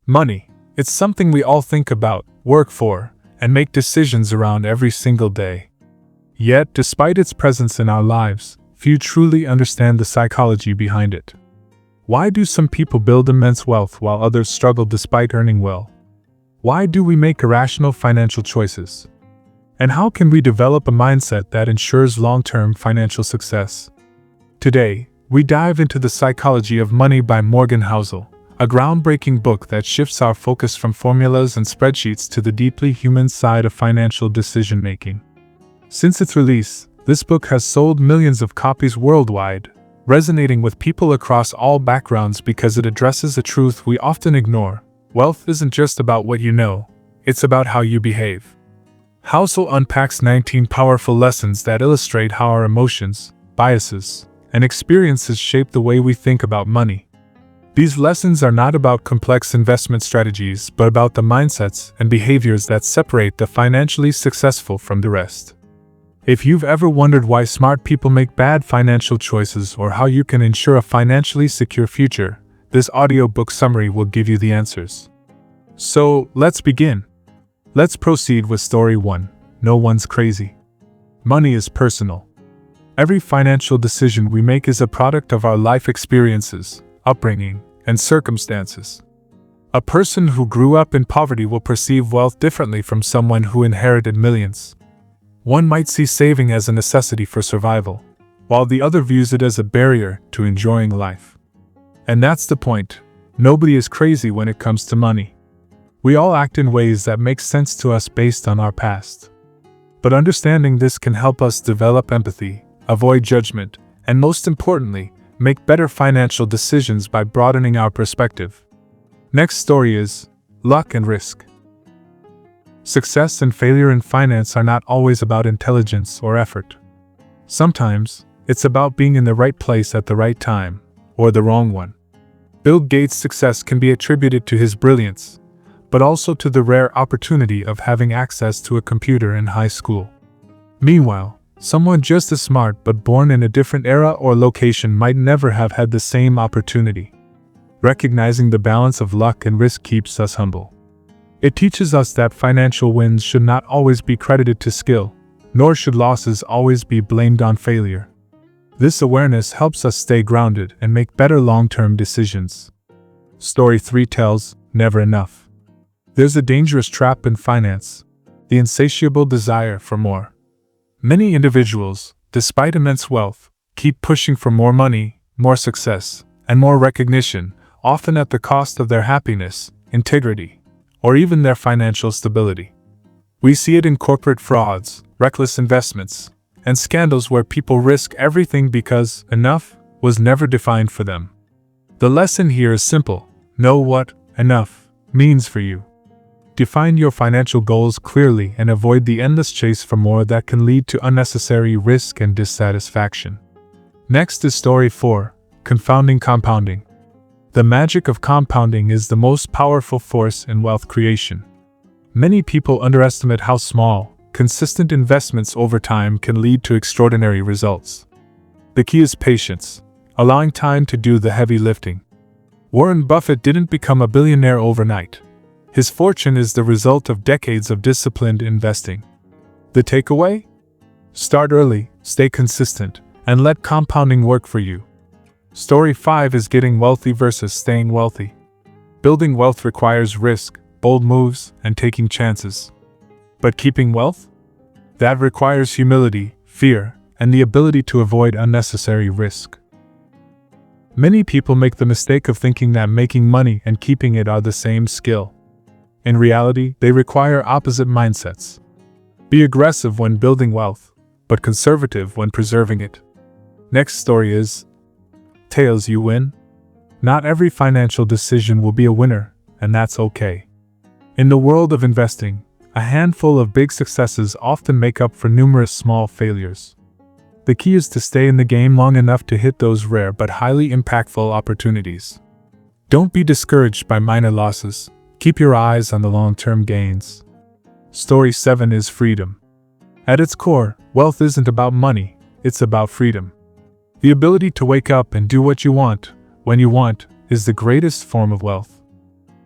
Money. It's something we all think about, work for, and make decisions around every single day. Yet, despite its presence in our lives, few truly understand the psychology behind it. Why do some people build immense wealth while others struggle despite earning well? Why do we make irrational financial choices? And how can we develop a mindset that ensures long-term financial success? Today, we dive into The Psychology of Money by Morgan Housel, a groundbreaking book that shifts our focus from formulas and spreadsheets to the deeply human side of financial decision-making. Since its release, this book has sold millions of copies worldwide, resonating with people across all backgrounds because it addresses a truth we often ignore. Wealth isn't just about what you know, it's about how you behave. Housel unpacks 19 powerful lessons that illustrate how our emotions, biases, and experiences shape the way we think about money. These lessons are not about complex investment strategies, but about the mindsets and behaviors that separate the financially successful from the rest. If you've ever wondered why smart people make bad financial choices or how you can ensure a financially secure future, this audiobook summary will give you the answers. So, let's begin. Let's proceed with Story 1. No one's crazy. Money is personal. Every financial decision we make is a product of our life experiences, upbringing, and circumstances. A person who grew up in poverty will perceive wealth differently from someone who inherited millions. One might see saving as a necessity for survival, while the other views it as a barrier to enjoying life. And that's the point. Nobody is crazy when it comes to money. We all act in ways that make sense to us based on our past. But understanding this can help us develop empathy, avoid judgment, and most importantly, make better financial decisions by broadening our perspective. Next story is Luck and Risk. Success and failure in finance are not always about intelligence or effort. Sometimes, it's about being in the right place at the right time, or the wrong one. Bill Gates' success can be attributed to his brilliance, but also to the rare opportunity of having access to a computer in high school. Meanwhile, someone just as smart but born in a different era or location might never have had the same opportunity. Recognizing the balance of luck and risk keeps us humble. It teaches us that financial wins should not always be credited to skill, nor should losses always be blamed on failure. This awareness helps us stay grounded and make better long-term decisions. Story 3 tells, Never enough. There's a dangerous trap in finance: the insatiable desire for more. Many individuals, despite immense wealth, keep pushing for more money, more success, and more recognition, often at the cost of their happiness, integrity, or even their financial stability. We see it in corporate frauds, reckless investments, and scandals where people risk everything because enough was never defined for them. The lesson here is simple: know what enough means for you. Define your financial goals clearly and avoid the endless chase for more that can lead to unnecessary risk and dissatisfaction. Next is Story 4, Confounding Compounding. The magic of compounding is the most powerful force in wealth creation. Many people underestimate how small, consistent investments over time can lead to extraordinary results. The key is patience, allowing time to do the heavy lifting. Warren Buffett didn't become a billionaire overnight. His fortune is the result of decades of disciplined investing. The takeaway? Start early, stay consistent, and let compounding work for you. Story 5 is Getting Wealthy versus Staying Wealthy. Building wealth requires risk, bold moves, and taking chances. But keeping wealth? That requires humility, fear, and the ability to avoid unnecessary risk. Many people make the mistake of thinking that making money and keeping it are the same skill. In reality, they require opposite mindsets. Be aggressive when building wealth, but conservative when preserving it. Next story is Tails You Win. Not every financial decision will be a winner, and that's okay. In the world of investing, a handful of big successes often make up for numerous small failures. The key is to stay in the game long enough to hit those rare but highly impactful opportunities. Don't be discouraged by minor losses. Keep your eyes on the long-term gains. Story 7 is Freedom. At its core, wealth isn't about money, it's about freedom. The ability to wake up and do what you want, when you want, is the greatest form of wealth.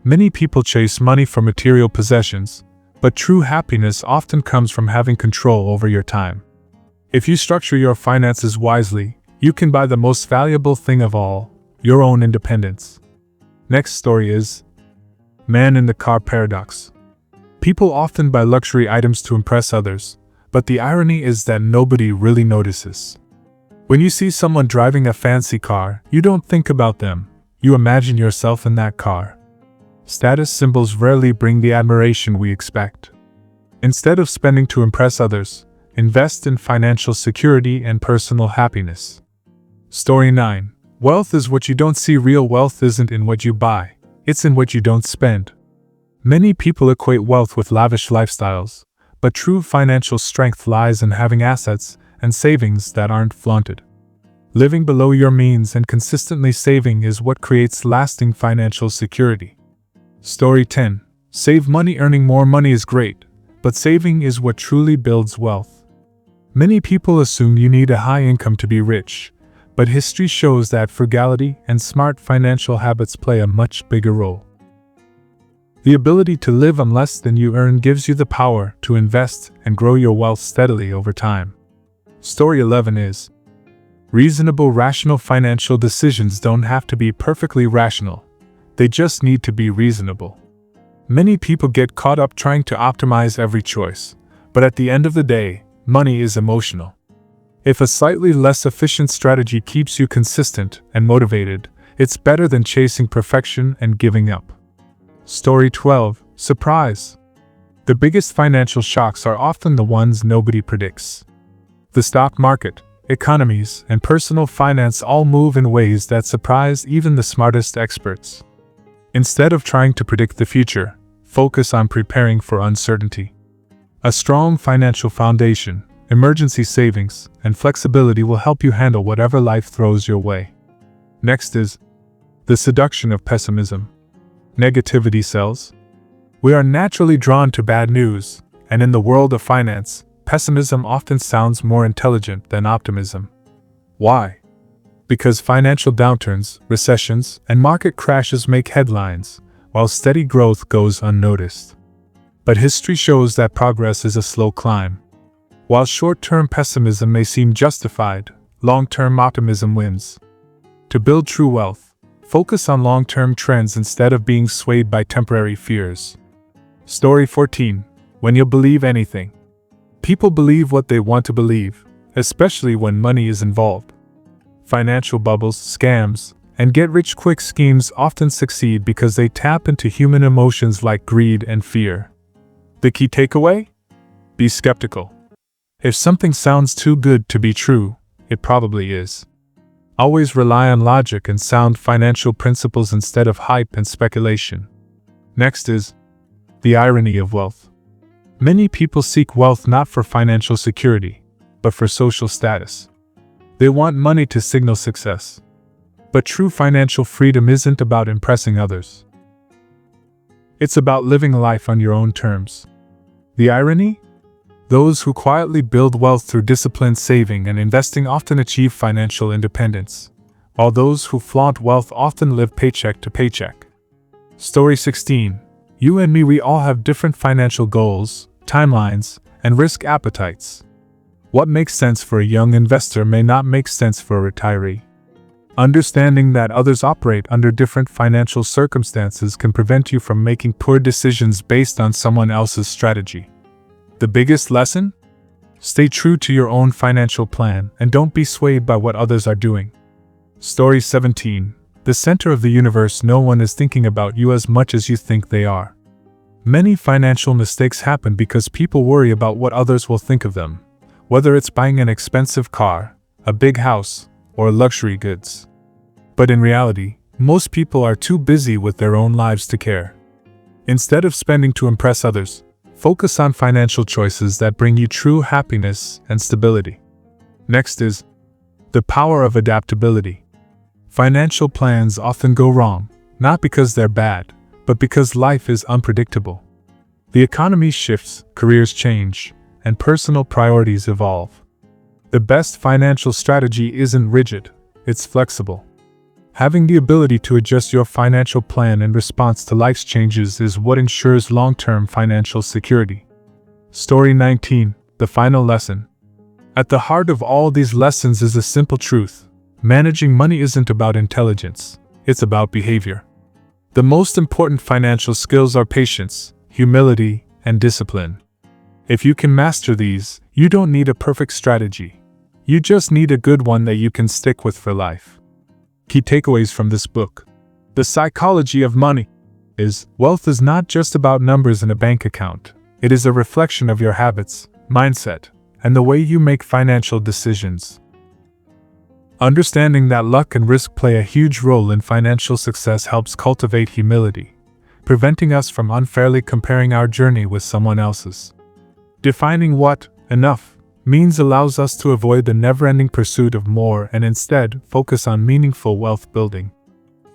Many people chase money for material possessions, but true happiness often comes from having control over your time. If you structure your finances wisely, you can buy the most valuable thing of all, your own independence. Next story is Man in the Car Paradox. People often buy luxury items to impress others, but the irony is that nobody really notices. When you see someone driving a fancy car, you don't think about them, you imagine yourself in that car. Status symbols rarely bring the admiration we expect. Instead of spending to impress others, invest in financial security and personal happiness. Story 9. Wealth is what you don't see. Real wealth isn't in what you buy, it's in what you don't spend. Many people equate wealth with lavish lifestyles, but true financial strength lies in having assets and savings that aren't flaunted. Living below your means and consistently saving is what creates lasting financial security. Story 10. Save money. Earning more money is great, but saving is what truly builds wealth. Many people assume you need a high income to be rich, but history shows that frugality and smart financial habits play a much bigger role. The ability to live on less than you earn gives you the power to invest and grow your wealth steadily over time. Story 11 is Reasonable. Rational financial decisions don't have to be perfectly rational. They just need to be reasonable. Many people get caught up trying to optimize every choice, but at the end of the day, money is emotional. If a slightly less efficient strategy keeps you consistent and motivated, it's better than chasing perfection and giving up. Story 12. Surprise. The biggest financial shocks are often the ones nobody predicts. The stock market, economies, and personal finance all move in ways that surprise even the smartest experts. Instead of trying to predict the future, focus on preparing for uncertainty. A strong financial foundation, emergency savings, and flexibility will help you handle whatever life throws your way. Next is the seduction of pessimism. Negativity sells. We are naturally drawn to bad news, and in the world of finance, pessimism often sounds more intelligent than optimism. Why? Because financial downturns, recessions, and market crashes make headlines, while steady growth goes unnoticed. But history shows that progress is a slow climb. While short-term pessimism may seem justified, long-term optimism wins. To build true wealth, focus on long-term trends instead of being swayed by temporary fears. Story 14. When you believe anything. People believe what they want to believe, especially when money is involved. Financial bubbles, scams, and get-rich-quick schemes often succeed because they tap into human emotions like greed and fear. The key takeaway? Be skeptical. If something sounds too good to be true, it probably is. Always rely on logic and sound financial principles instead of hype and speculation. Next is the irony of wealth. Many people seek wealth not for financial security, but for social status. They want money to signal success. But true financial freedom isn't about impressing others. It's about living life on your own terms. The irony? Those who quietly build wealth through disciplined saving and investing often achieve financial independence, while those who flaunt wealth often live paycheck to paycheck. Story 16. You and me, we all have different financial goals, timelines, and risk appetites. What makes sense for a young investor may not make sense for a retiree. Understanding that others operate under different financial circumstances can prevent you from making poor decisions based on someone else's strategy. The biggest lesson? Stay true to your own financial plan and don't be swayed by what others are doing. Story 17. The center of the universe. No one is thinking about you as much as you think they are. Many financial mistakes happen because people worry about what others will think of them, whether it's buying an expensive car, a big house, or luxury goods. But in reality, most people are too busy with their own lives to care. Instead of spending to impress others, focus on financial choices that bring you true happiness and stability. Next is the power of adaptability. Financial plans often go wrong, not because they're bad, but because life is unpredictable. The economy shifts, careers change, and personal priorities evolve. The best financial strategy isn't rigid, it's flexible. Having the ability to adjust your financial plan in response to life's changes is what ensures long-term financial security. Story 19, The Final Lesson. At the heart of all these lessons is a simple truth. Managing money isn't about intelligence, it's about behavior. The most important financial skills are patience, humility, and discipline. If you can master these, you don't need a perfect strategy. You just need a good one that you can stick with for life. Key takeaways from this book. The psychology of money is, wealth is not just about numbers in a bank account. It is a reflection of your habits, mindset, and the way you make financial decisions. Understanding that luck and risk play a huge role in financial success helps cultivate humility, preventing us from unfairly comparing our journey with someone else's. Defining what enough means allows us to avoid the never-ending pursuit of more and instead focus on meaningful wealth building.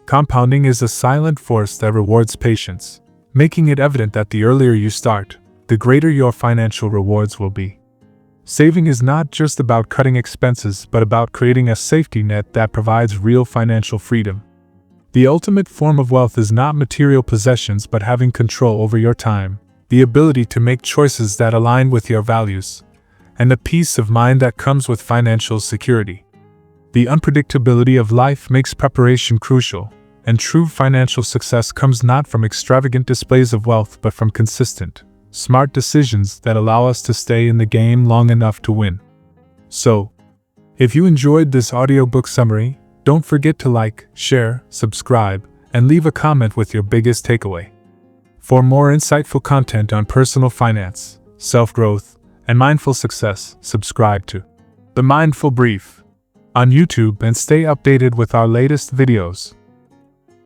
Compounding is a silent force that rewards patience, making it evident that the earlier you start, the greater your financial rewards will be. Saving is not just about cutting expenses but about creating a safety net that provides real financial freedom. The ultimate form of wealth is not material possessions but having control over your time, the ability to make choices that align with your values, and the peace of mind that comes with financial security. The unpredictability of life makes preparation crucial, and true financial success comes not from extravagant displays of wealth but from consistent, smart decisions that allow us to stay in the game long enough to win. So, if you enjoyed this audiobook summary, don't forget to like, share, subscribe, and leave a comment with your biggest takeaway. For more insightful content on personal finance, self-growth, and mindful success, subscribe to The Mindful Brief on YouTube and stay updated with our latest videos.